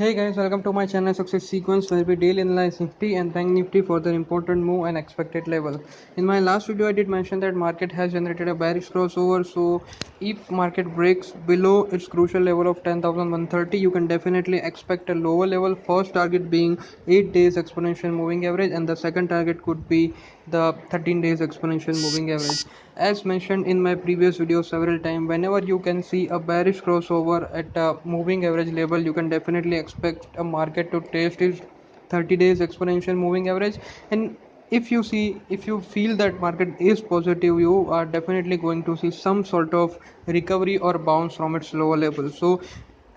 Hey guys, welcome to my channel Success Sequence where we daily analyze Nifty and Bank Nifty for their important move and expected level. In my last video, I did mention that market has generated a bearish crossover. So if market breaks below its crucial level of 10,130, you can definitely expect a lower level. First target being 8 days exponential moving average, and the second target could be the 13 days exponential moving average. As mentioned in my previous video several times, whenever you can see a bearish crossover at a moving average level, you can definitely expect a market to test its 30 days exponential moving average. And if you feel that market is positive, you are definitely going to see some sort of recovery or bounce from its lower level. So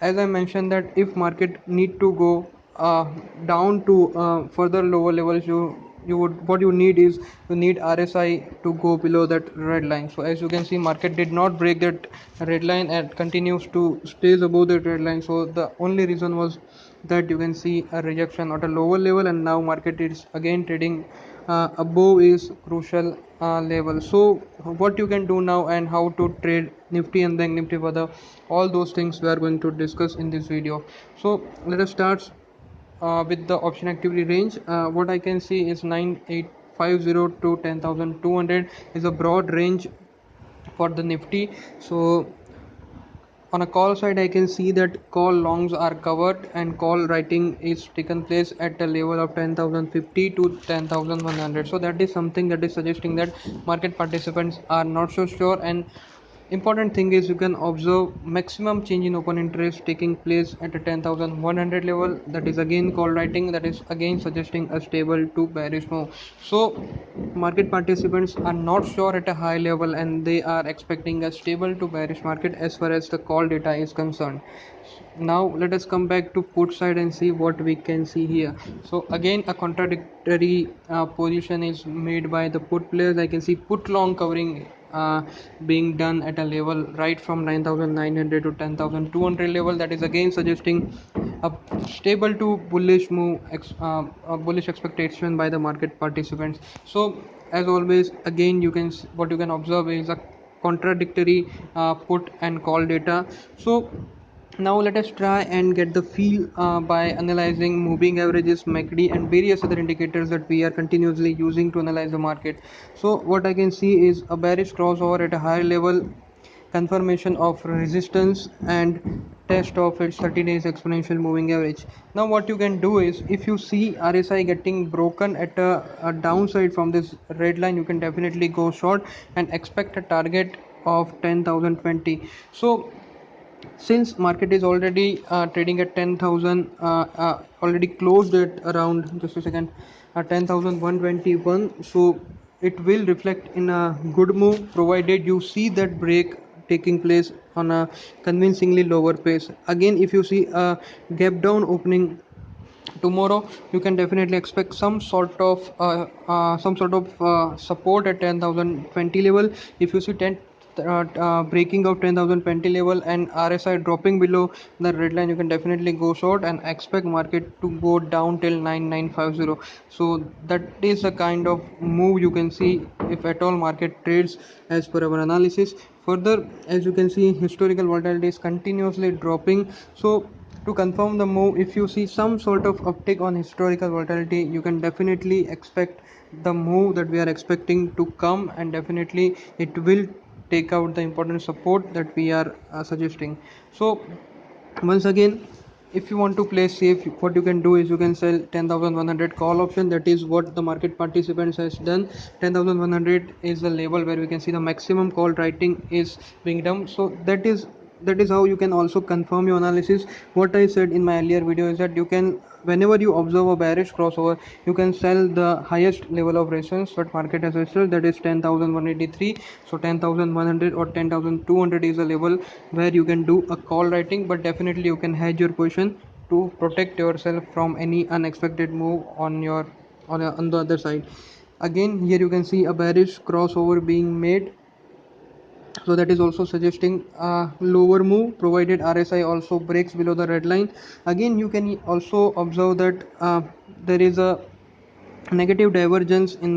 as I mentioned, that if market need to go down to further lower levels, you would what you need is you need RSI to go below that red line. So as you can see, market did not break that red line and continues to stays above that red line. So the only reason was that you can see a rejection at a lower level, and now market is again trading above is crucial level. So what you can do now and how to trade Nifty and Bank Nifty further, all those things we are going to discuss in this video. So let us start with the option activity range. What I can see is 9850 to 10,200 is a broad range for the Nifty. So on a call side, I can see that call longs are covered and call writing is taken place at a level of 10,050 to 10,100. So that is something that is suggesting that market participants are not so sure. And important thing is you can observe maximum change in open interest taking place at a 10,100 level. That is again call writing, that is again suggesting a stable to bearish move. So market participants are not sure at a high level and they are expecting a stable to bearish market as far as the call data is concerned. Now let us come back to put side and see what we can see here. So again a contradictory position is made by the put players. I can see put long covering being done at a level right from 9,900 to 10,200 level. That is again suggesting a stable to bullish move, a bullish expectation by the market participants. So as always, again what you can observe is a contradictory put and call data. So now let us try and get the feel by analyzing moving averages, MACD and various other indicators that we are continuously using to analyze the market. So what I can see is a bearish crossover at a higher level, confirmation of resistance and test of its 30 days exponential moving average. Now what you can do is if you see RSI getting broken at a downside from this red line, you can definitely go short and expect a target of 10,020. So since market is already trading at 10,000, already closed at around, just a second, 10,121. So it will reflect in a good move provided you see that break taking place on a convincingly lower pace. Again, if you see a gap down opening tomorrow, you can definitely expect some sort of support at 10,020 level. If you see 10 breaking of 10,020 level and RSI dropping below the red line, you can definitely go short and expect market to go down till 9950. So that is the kind of move you can see if at all market trades as per our analysis. Further, as you can see, historical volatility is continuously dropping. So to confirm the move, if you see some sort of uptick on historical volatility, you can definitely expect the move that we are expecting to come, and definitely it will take out the important support that we are suggesting. So once again, if you want to play safe, what you can do is you can sell 10,100 call option. That is what the market participants has done. 10,100 is the level where we can see the maximum call writing is being done. So that is how you can also confirm your analysis. What I said in my earlier video is that you can, whenever you observe a bearish crossover, you can sell the highest level of resistance that market has reached, that is 10,183. So 10,100 or 10,200 is a level where you can do a call writing, but definitely you can hedge your position to protect yourself from any unexpected move on the other side. Again, here you can see a bearish crossover being made, so that is also suggesting a lower move provided RSI also breaks below the red line. Again, you can also observe that there is a negative divergence in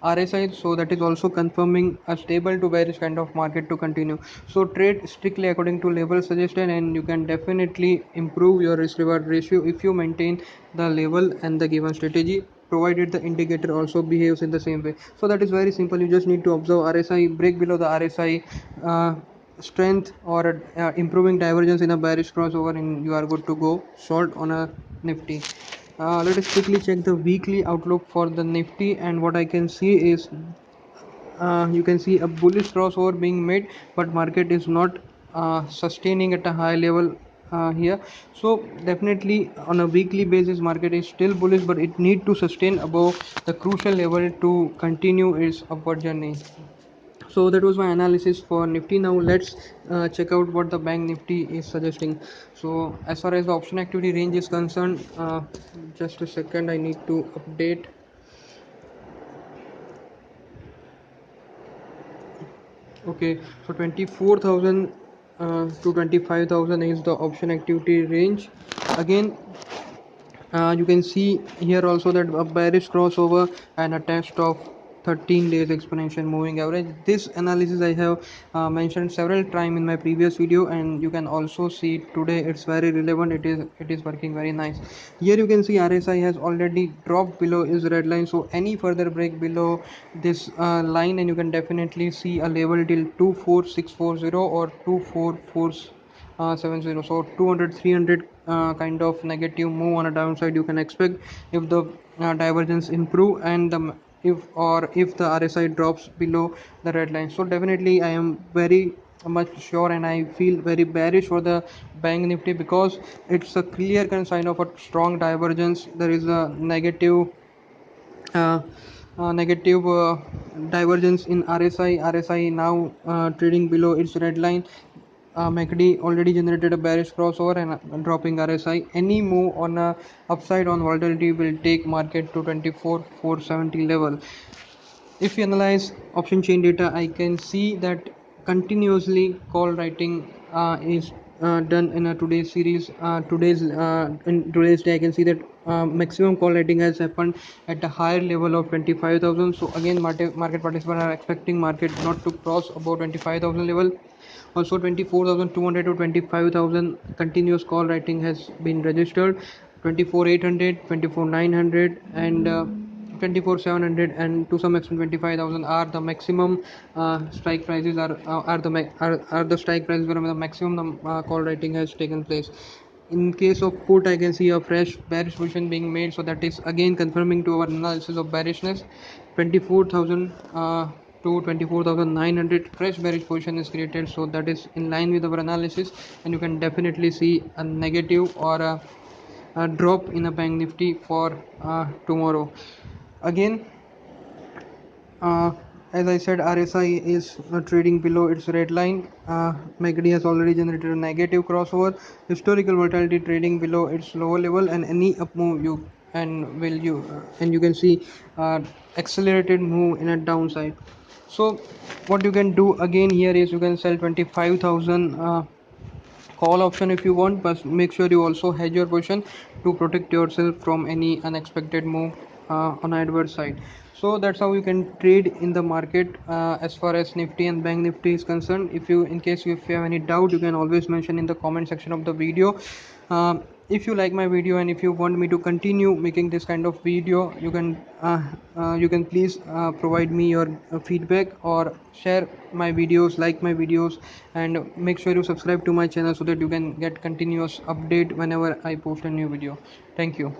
RSI, so that is also confirming a stable to bearish kind of market to continue. So trade strictly according to level suggested, and you can definitely improve your risk reward ratio if you maintain the level and the given strategy, provided the indicator also behaves in the same way. So that is very simple. You just need to observe RSI, break below the RSI strength, or improving divergence in a bearish crossover, and you are good to go short on a Nifty. Let us quickly check the weekly outlook for the Nifty, and what I can see is you can see a bullish crossover being made, but market is not sustaining at a high level here. So definitely on a weekly basis market is still bullish, but it need to sustain above the crucial level to continue its upward journey. So that was my analysis for Nifty. Now let's check out what the bank Nifty is suggesting. So as far as the option activity range is concerned, just a second, I need to update. Okay, so 24,000 to 25,000 is the option activity range. Again, you can see here also that a bearish crossover and a test of 13 days exponential moving average. This analysis I have mentioned several times in my previous video, and you can also see today it's very relevant. It is working very nice. Here you can see RSI has already dropped below is red line, so any further break below this line, and you can definitely see a level till 24640 or 244 70. So 200 300 kind of negative move on a downside you can expect if the divergence improve, and the if the RSI drops below the red line. So definitely I am very much sure, and I feel very bearish for the bank Nifty, because it's a clear sign of a strong divergence. There is a uh, negative divergence in RSI. RSI now trading below its red line. MACD already generated a bearish crossover and dropping RSI. Any move on a upside on volatility will take market to 24,470 level. If you analyze option chain data, I can see that continuously call writing is done in a today's series. In today's day, I can see that maximum call writing has happened at a higher level of 25,000. So again, market participants are expecting market not to cross about 25,000 level. Also 24,200 to 25,000 continuous call writing has been registered. 24,800, 24,900, and 24,700, and to some extent 25,000 are the maximum strike prices, are the strike prices where the maximum call writing has taken place. In case of put, I can see a fresh bearish position being made, so that is again confirming to our analysis of bearishness. 24,000 to 24,900 fresh bearish position is created, so that is in line with our analysis, and you can definitely see a negative or a drop in a bank Nifty for tomorrow. Again, uh, as I said, RSI is trading below its red line. MACD has already generated a negative crossover. Historical volatility trading below its lower level, and any up move and you can see accelerated move in a downside. So what you can do again here is you can sell 25,000 call option if you want, but make sure you also hedge your position to protect yourself from any unexpected move on adverse side. So that's how you can trade in the market as far as Nifty and bank Nifty is concerned. If you have any doubt, you can always mention in the comment section of the video. If you like my video and if you want me to continue making this kind of video, you can please provide me your feedback, or share my videos, like my videos, and make sure you subscribe to my channel so that you can get continuous update whenever I post a new video. Thank you.